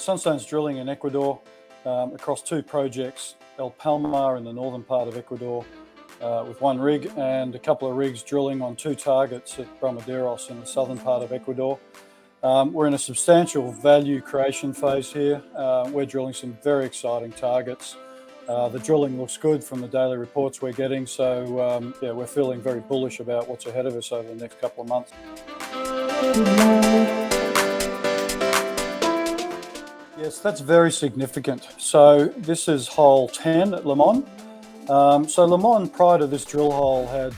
Sunstone's drilling in Ecuador across two projects, El Palma in the northern part of Ecuador with one rig, and a couple of rigs drilling on two targets at Bramaderos in the southern part of Ecuador. We're in a substantial value creation phase here. We're drilling some very exciting targets. The drilling looks good from the daily reports we're getting, so yeah, we're feeling very bullish about what's ahead of us over the next couple of months. Yes, that's very significant. So this is hole 10 at Limon. So Limon, prior to this drill hole, had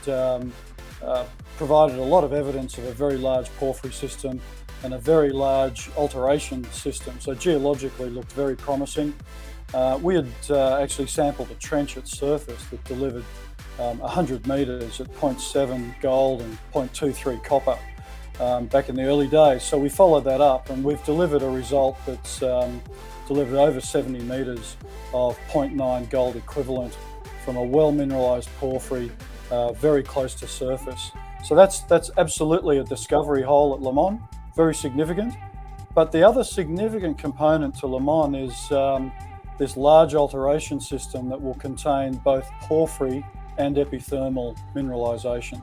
provided a lot of evidence of a very large porphyry system and a very large alteration system. So geologically looked very promising. We had actually sampled a trench at surface that delivered 100 metres at 0.7 gold and 0.23 copper back in the early days. So we followed that up, and we've delivered a result that's delivered over 70 metres of 0.9 gold equivalent from a well-mineralised porphyry very close to surface. So that's absolutely a discovery hole at Limon, very significant. But the other significant component to Limon is this large alteration system that will contain both porphyry and epithermal mineralisation.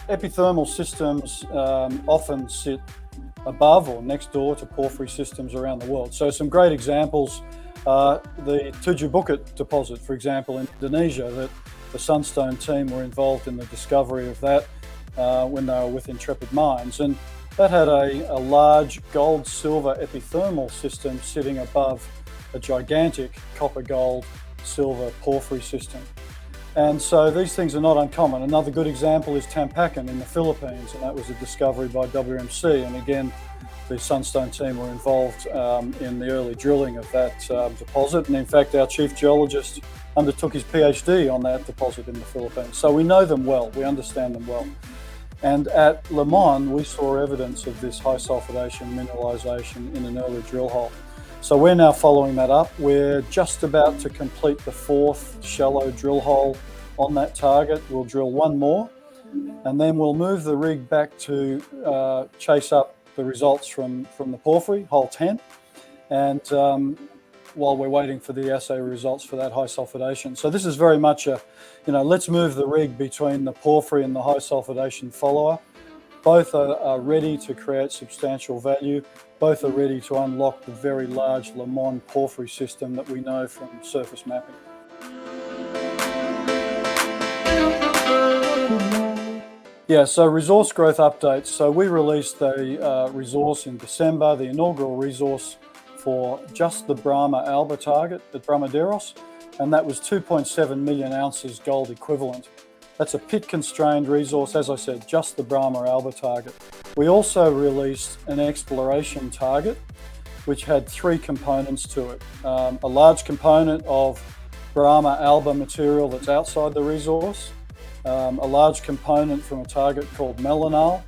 Epithermal systems often sit above or next door to porphyry systems around the world. So some great examples, the Tujuh Bukit deposit, for example, in Indonesia, that the Sunstone team were involved in the discovery of that when they were with Intrepid Mines. And that had a large gold-silver epithermal system sitting above a gigantic copper-gold-silver porphyry system. And so these things are not uncommon. Another good example is Tampakan in the Philippines, and that was a discovery by WMC. And again, the Sunstone team were involved in the early drilling of that deposit. And in fact, our chief geologist undertook his PhD on that deposit in the Philippines. So we know them well, we understand them well. And at Limon, we saw evidence of this high sulfidation mineralisation in an early drill hole. So we're now following that up. We're just about to complete the fourth shallow drill hole on that target. We'll drill one more, and then we'll move the rig back to chase up the results from the porphyry, hole 10, and while we're waiting for the assay results for that high sulfidation. So this is very much a, let's move the rig between the porphyry and the high sulfidation follower. Both are ready to create substantial value. Both are ready to unlock the very large Limon porphyry system that we know from surface mapping. Yeah, so resource growth updates. So we released a resource in December, the inaugural resource for just the Brahma Alba target at Bramaderos, and that was 2.7 million ounces gold equivalent. That's a pit-constrained resource, as I said, just the Brahma Alba target. We also released an exploration target, which had three components to it. A large component of Brahma Alba material that's outside the resource, a large component from a target called Melanal,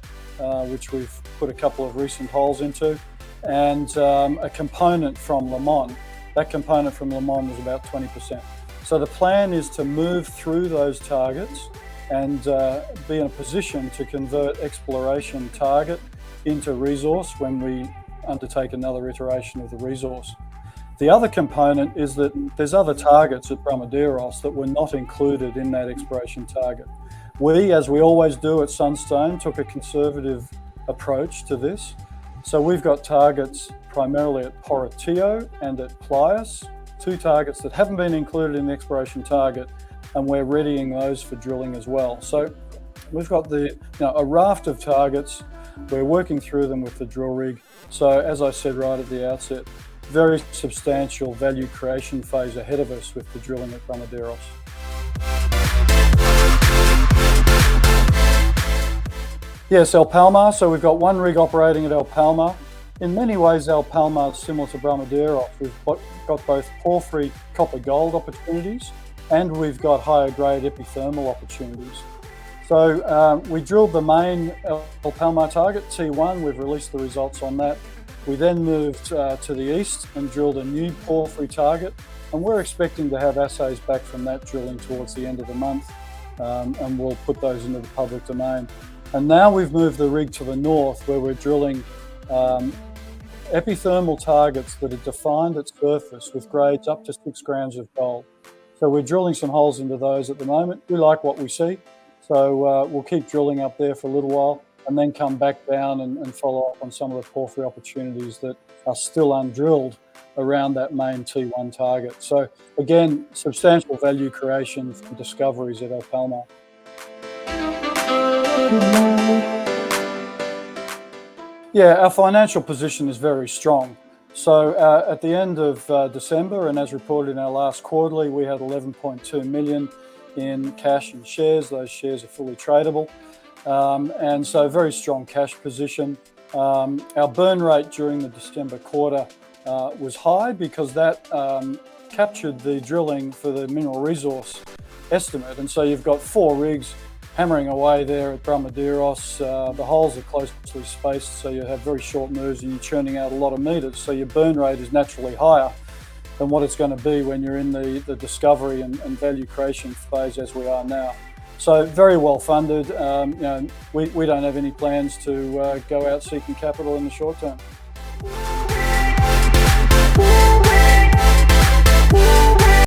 which we've put a couple of recent holes into, and a component from Limon. That component from Limon was about 20%. So the plan is to move through those targets and be in a position to convert exploration target into resource when we undertake another iteration of the resource. The other component is that there's other targets at Bramaderos that were not included in that exploration target. We, as we always do at Sunstone, took a conservative approach to this. So we've got targets primarily at Portillo and at Playas, two targets that haven't been included in the exploration target, and we're readying those for drilling as well. So we've got a raft of targets. We're working through them with the drill rig. So as I said right at the outset, very substantial value creation phase ahead of us with the drilling at Bramaderos. Yes, El Palma. So we've got one rig operating at El Palma. In many ways, El Palma is similar to Bramaderos. We've got both porphyry copper gold opportunities, and we've got higher grade epithermal opportunities. So we drilled the main El Palma target, T1. We've released the results on that. We then moved to the east and drilled a new porphyry target, and we're expecting to have assays back from that drilling towards the end of the month, and we'll put those into the public domain. And now we've moved the rig to the north, where we're drilling epithermal targets that are defined at surface with grades up to 6 grams of gold. So we're drilling some holes into those at the moment. We like what we see, so we'll keep drilling up there for a little while and then come back down and follow up on some of the porphyry opportunities that are still undrilled around that main T1 target. So again, substantial value creation from discoveries at Palma. Yeah, our financial position is very strong. So at the end of December, and as reported in our last quarterly, we had 11.2 million in cash and shares. Those shares are fully tradable. And so very strong cash position. Our burn rate during the December quarter was high because that captured the drilling for the mineral resource estimate. And so you've got 4 rigs hammering away there at Bramaderos. The holes are closely spaced, so you have very short moves and you're churning out a lot of meters. So your burn rate is naturally higher than what it's going to be when you're in the discovery and value creation phase as we are now. So very well funded. We don't have any plans to go out seeking capital in the short term.